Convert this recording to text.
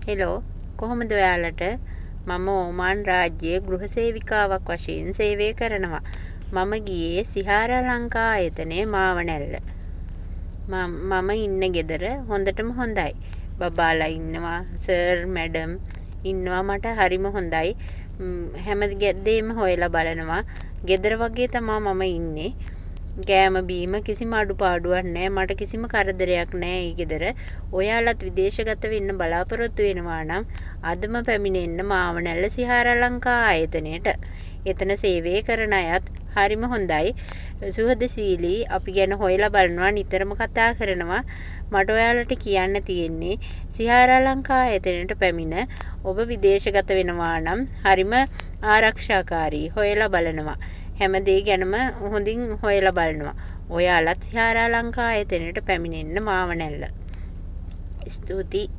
Hello කොහොමද ඔයාලට මම ඕමාන් රාජ්‍යයේ ගෘහ සේවිකාවක් වශයෙන් සේවය කරනවා. මම ගියේ සිහාරා ලංකා ආයතනයේ මාවනැල්ල. මම ඉන්න ගෙදර හොඳටම හොඳයි. බබාලා ඉන්නවා, සර් මැඩම් ඉන්නවා, මට හරිම හොඳයි. හැම දෙයක්ම හොයලා බලනවා. ගෙදර වගේ තමා මම ඉන්නේ. කෑම බීම කිසිම අඩුපාඩුවක් නැහැ. මට කිසිම කරදරයක් නැහැ ඒ ගෙදර. ඔයාලත් විදේශගත වෙන්න බලාපොරොත්තු වෙනවා නම් අදම පැමිණෙන්න මාවනැල්ල සිහාරා ලංකා ආයතනයට. එතන සේවය කරන අයත් හරිම හොඳයි. සුහදශීලී. අපි ගැන හොයලා බලනවා, නිතරම කතා කරනවා. මට ඔයාලට කියන්න තියෙන්නේ සිහාරා ලංකා ආයතනයට පැමිණ ඔබ විදේශගත වෙනවා නම් හරිම ආරක්ෂාකාරී. හොයලා බලනවා. හැම දේ ගැනම හොඳින් හොයලා බලනවා. ඔයාලත් සිහාරා ලංකා ආයතනයට පැමිණෙන්න මාවනැල්ල. ස්තුතියි.